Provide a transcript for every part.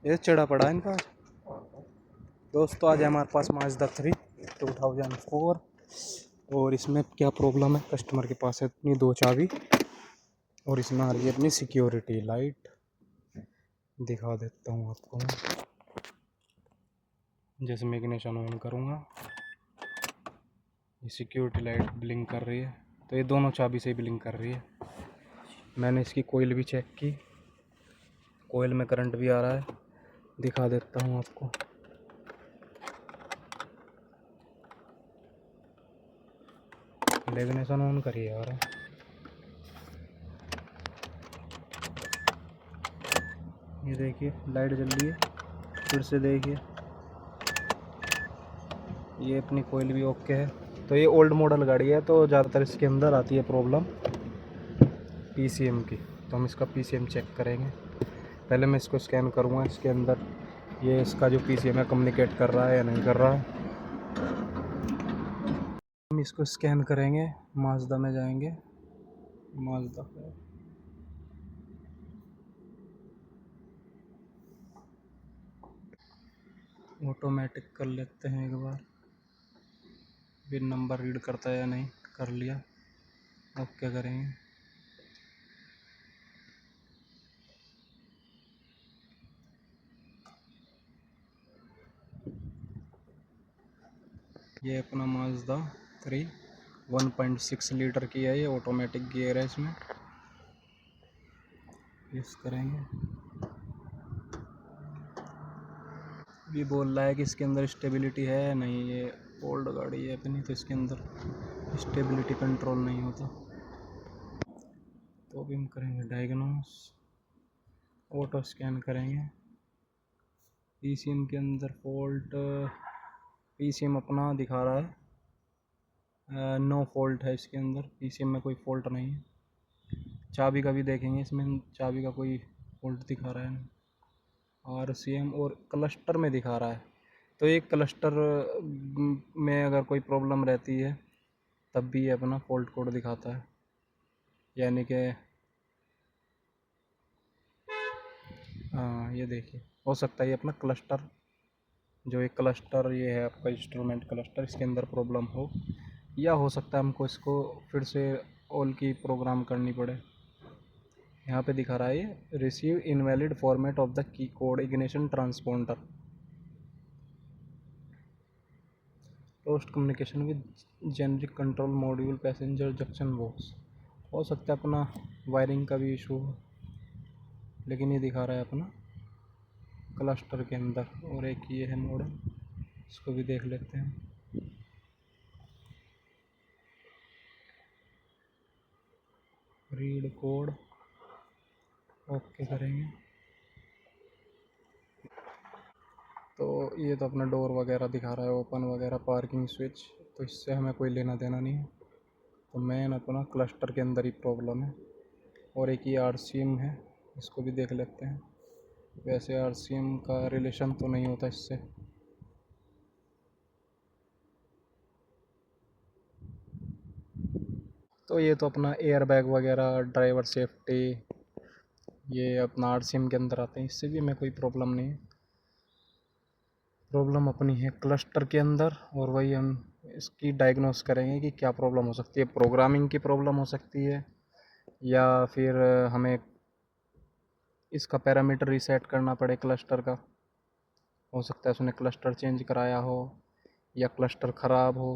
ये चिड़ा पड़ा है इनका। दोस्तों आज हमारे पास माजदा 3 2004 और इसमें क्या प्रॉब्लम है, कस्टमर के पास है अपनी 2 चाबी और इसमें आ रही है अपनी सिक्योरिटी लाइट। दिखा देता हूँ आपको मैं। जैसे मैं इग्निशन ऑन करूँगा ये सिक्योरिटी लाइट ब्लिंक कर रही है, तो ये दोनों चाबी से ही ब्लिंक कर रही है। मैंने इसकी कोयल भी चेक की, कोयल में करंट भी आ रहा है। दिखा देता हूँ आपको। इग्निशन ऑन करिए यार। ये देखिए लाइट जल रही है, फिर से देखिए ये अपनी कोयल भी ओके है। तो ये ओल्ड मॉडल गाड़ी है तो ज़्यादातर इसके अंदर आती है प्रॉब्लम पीसीएम की। तो हम इसका पीसीएम चेक करेंगे। पहले मैं इसको स्कैन करूँगा, इसके अंदर ये इसका जो पीसीएम है कम्युनिकेट कर रहा है या नहीं कर रहा है। हम इसको स्कैन करेंगे, माजदा में जाएंगे, माजदा पे ऑटोमेटिक कर लेते हैं एक बार, फिर नंबर रीड करता है या नहीं। कर लिया, अब क्या करेंगे। ये अपना माजदा 3 1.6 लीटर की है, ये ऑटोमेटिक गियर है। इसमें यूज़ करेंगे। भी बोल रहा है कि इसके अंदर स्टेबिलिटी है या नहीं। ये ओल्ड गाड़ी है अपनी तो इसके अंदर स्टेबिलिटी कंट्रोल नहीं होता। तो अभी हम करेंगे डायग्नोस, ऑटो स्कैन करेंगे। पीसीएम के अंदर फॉल्ट, पीसीएम अपना दिखा रहा है नो फॉल्ट है इसके अंदर, पीसीएम में कोई फॉल्ट नहीं है। चाबी का भी देखेंगे, इसमें चाबी का कोई फॉल्ट दिखा रहा है। आरसीएम और क्लस्टर में दिखा रहा है, तो ये क्लस्टर में अगर कोई प्रॉब्लम रहती है तब भी ये अपना फॉल्ट कोड दिखाता है। यानी कि हाँ ये देखिए, हो सकता है ये अपना क्लस्टर, जो एक क्लस्टर ये है आपका इंस्ट्रूमेंट क्लस्टर, इसके अंदर प्रॉब्लम हो, या हो सकता है हमको इसको फिर से ऑल की प्रोग्राम करनी पड़े। यहाँ पे दिखा रहा है ये receive invalid format of the key code ignition transponder lost communication with generic control module passenger junction box. हो सकता है अपना वायरिंग का भी इशू हो, लेकिन ये दिखा रहा है अपना क्लस्टर के अंदर। और एक ये है मॉडल, इसको भी देख लेते हैं। रीड कोड ओके करेंगे। तो ये तो अपना डोर वगैरह दिखा रहा है, ओपन वगैरह, पार्किंग स्विच, तो इससे हमें कोई लेना देना नहीं है। तो मेन अपना क्लस्टर के अंदर ही प्रॉब्लम है। और एक ये आरसीएम है, इसको भी देख लेते हैं। वैसे आरसीएम का रिलेशन तो नहीं होता इससे। तो ये तो अपना एयर बैग वगैरह, ड्राइवर सेफ्टी, ये अपना आरसीएम के अंदर आते हैं, इससे भी हमें कोई प्रॉब्लम नहीं है। प्रॉब्लम अपनी है क्लस्टर के अंदर, और वही हम इसकी डायग्नोस करेंगे कि क्या प्रॉब्लम हो सकती है। प्रोग्रामिंग की प्रॉब्लम हो सकती है, या फिर हमें इसका पैरामीटर रीसेट करना पड़े क्लस्टर का। हो सकता है उसने क्लस्टर चेंज कराया हो या क्लस्टर ख़राब हो,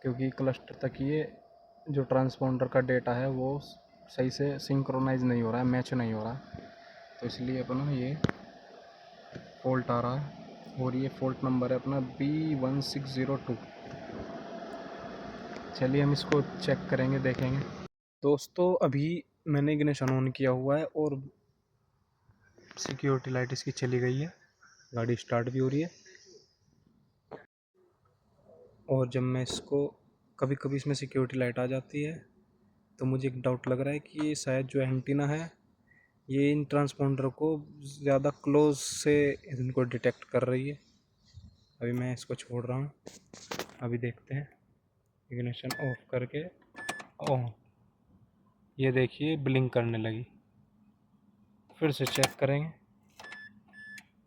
क्योंकि क्लस्टर तक ये जो ट्रांसपोंडर का डेटा है वो सही से सिंक्रोनाइज नहीं हो रहा है, मैच नहीं हो रहा है। तो इसलिए अपना ये फॉल्ट आ रहा है। और ये फॉल्ट नंबर है अपना B1602। चलिए हम इसको चेक करेंगे, देखेंगे। दोस्तों अभी मैंने इग्निशन ऑन किया हुआ है और सिक्योरिटी लाइट इसकी चली गई है, गाड़ी स्टार्ट भी हो रही है। और जब मैं इसको, कभी कभी इसमें सिक्योरिटी लाइट आ जाती है, तो मुझे एक डाउट लग रहा है कि ये शायद जो एंटीना है ये इन ट्रांसपोंडर को ज़्यादा क्लोज से इनको डिटेक्ट कर रही है। अभी मैं इसको छोड़ रहा हूँ, अभी देखते हैं। इग्निशन ऑफ करके, ओह ये देखिए ब्लिंक करने लगी, फिर से चेक करेंगे।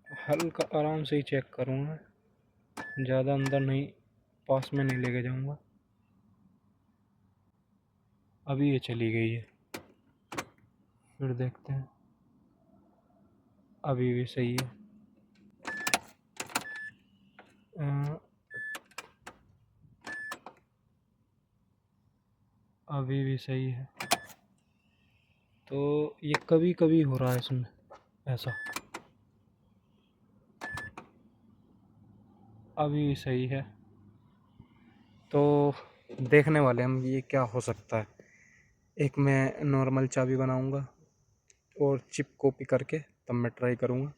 हल्का आराम से ही चेक करूँगा, ज़्यादा अंदर नहीं, पास में नहीं लेके जाऊँगा। अभी ये चली गई है, फिर देखते हैं। अभी भी सही है। अभी भी सही है। तो ये कभी कभी हो रहा है इसमें ऐसा। अभी भी सही है। तो देखने वाले हम ये क्या हो सकता है। एक मैं नॉर्मल चाबी बनाऊंगा और चिप कॉपी करके तब मैं ट्राई करूंगा।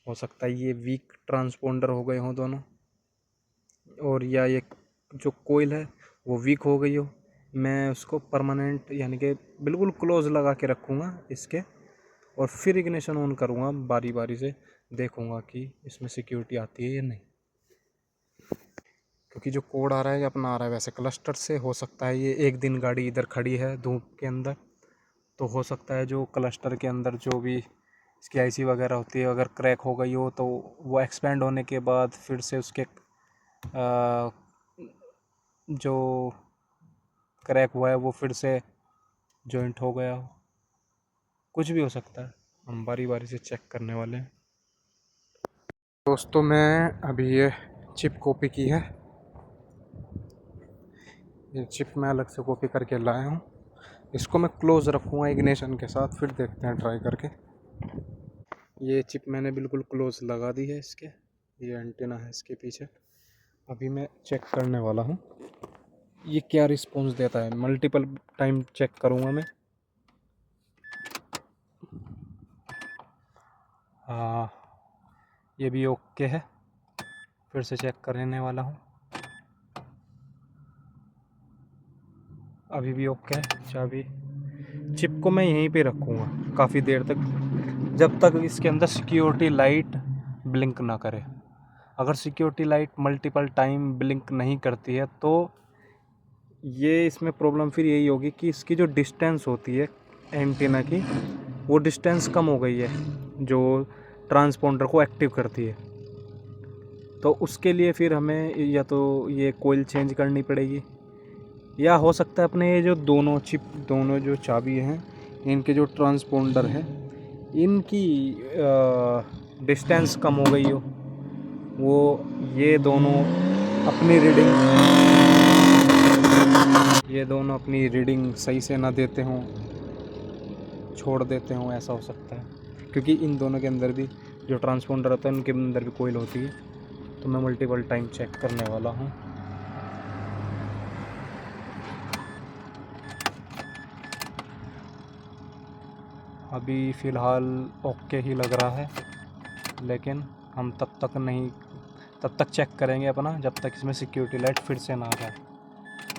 हो सकता है ये वीक ट्रांसपोंडर हो गए हों दोनों, और या ये जो कोयल है वो वीक हो गई हो। मैं उसको परमानेंट यानी कि बिल्कुल क्लोज लगा के रखूँगा इसके, और फिर इग्निशन ऑन करूँगा बारी बारी से, देखूँगा कि इसमें सिक्योरिटी आती है या नहीं। क्योंकि जो कोड आ रहा है ये अपना आ रहा है वैसे क्लस्टर से। हो सकता है ये एक दिन गाड़ी इधर खड़ी है धूप के अंदर, तो हो सकता है जो क्लस्टर के अंदर जो भी इसकी आईसी वगैरह होती है अगर क्रैक हो गई हो, तो वो एक्सपेंड होने के बाद फिर से उसके जो क्रैक हुआ है वो फिर से जॉइंट हो गया हो। कुछ भी हो सकता है, हम बारी बारी से चेक करने वाले हैं। दोस्तों मैं अभी ये चिप कॉपी की है, ये चिप मैं अलग से कॉपी करके लाया हूँ। इसको मैं क्लोज रखूँगा इग्निशन के साथ, फिर देखते हैं ट्राई करके। ये चिप मैंने बिल्कुल क्लोज लगा दी है इसके, ये एंटीना है इसके पीछे। अभी मैं चेक करने वाला हूँ ये क्या रिस्पॉन्स देता है। मल्टीपल टाइम चेक करूँगा मैं। हाँ, ये भी ओके है। फिर से चेक करने वाला हूँ। अभी भी ओके है। चाबी चिप को मैं यहीं पे रखूँगा काफ़ी देर तक, जब तक इसके अंदर सिक्योरिटी लाइट ब्लिंक ना करे। अगर security light multiple time blink नहीं करती है तो ये इसमें प्रॉब्लम फिर यही होगी कि इसकी जो डिस्टेंस होती है एंटीना की, वो डिस्टेंस कम हो गई है जो ट्रांसपोंडर को एक्टिव करती है। तो उसके लिए फिर हमें या तो ये कोयल चेंज करनी पड़ेगी, या हो सकता है अपने ये जो दोनों चिप, दोनों जो चाबी हैं, इनके जो ट्रांसपोंडर है इनकी डिस्टेंस कम हो गई हो, वो ये दोनों अपनी रीडिंग सही से ना देते हों, छोड़ देते हों, ऐसा हो सकता है। क्योंकि इन दोनों के अंदर भी जो ट्रांसपोंडर होता है उनके अंदर भी कोयल होती है। तो मैं मल्टीपल टाइम चेक करने वाला हूँ। अभी फ़िलहाल ओके ही लग रहा है, लेकिन हम तब तक चेक करेंगे अपना जब तक इसमें सिक्योरिटी लाइट फिर से ना आ जाए।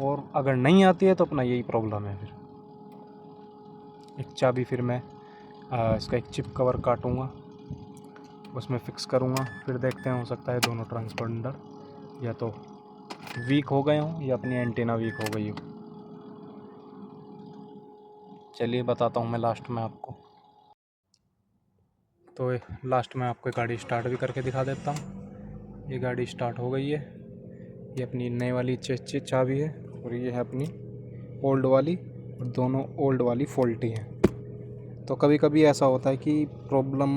और अगर नहीं आती है तो अपना यही प्रॉब्लम है। फिर एक चाबी फिर मैं इसका एक चिप कवर काटूँगा, उसमें फ़िक्स करूँगा, फिर देखते हैं। हो सकता है दोनों ट्रांसपोंडर या तो वीक हो गए हों या अपनी एंटीना वीक हो गई हो। चलिए बताता हूँ मैं लास्ट में आपको। तो लास्ट में आपको गाड़ी स्टार्ट भी करके दिखा देता हूँ। ये गाड़ी स्टार्ट हो गई है। ये अपनी नई वाली चाबी है और ये है अपनी ओल्ड वाली, और दोनों ओल्ड वाली फॉल्टी हैं। तो कभी कभी ऐसा होता है कि प्रॉब्लम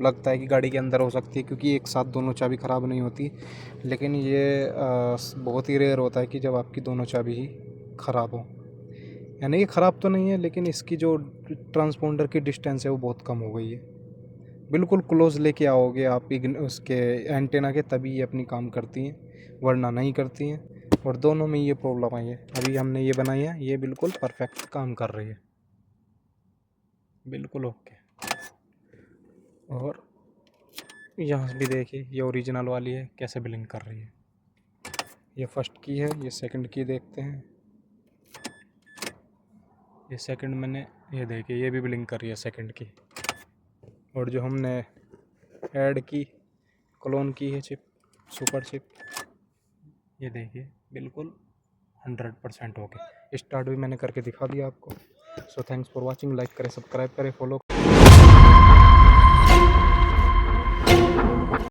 लगता है कि गाड़ी के अंदर हो सकती है, क्योंकि एक साथ दोनों चाबी ख़राब नहीं होती। लेकिन ये बहुत ही रेयर होता है कि जब आपकी दोनों चाबी ही ख़राब हो। यानी कि ख़राब तो नहीं है, लेकिन इसकी जो ट्रांसपोंडर की डिस्टेंस है वो बहुत कम हो गई है। बिल्कुल क्लोज़ लेके आओगे आप उसके एंटेना के, तभी ये अपनी काम करती हैं, वरना नहीं करती हैं। और दोनों में ये प्रॉब्लम आई है। अभी हमने ये बनाई है, ये बिल्कुल परफेक्ट काम कर रही है, बिल्कुल ओके। और यहाँ भी देखिए, ये ओरिजिनल वाली है, कैसे ब्लिंक कर रही है। ये फर्स्ट की है, ये सेकंड की देखते हैं। ये सेकंड मैंने, ये देखिए ये भी ब्लिंक कर रही है सेकंड की। और जो हमने ऐड की, क्लोन की है चिप, सुपर चिप, ये देखिए बिल्कुल 100% हो गया। स्टार्ट भी मैंने करके दिखा दिया आपको। So thanks for watching. Like करें, सब्सक्राइब करें, फॉलो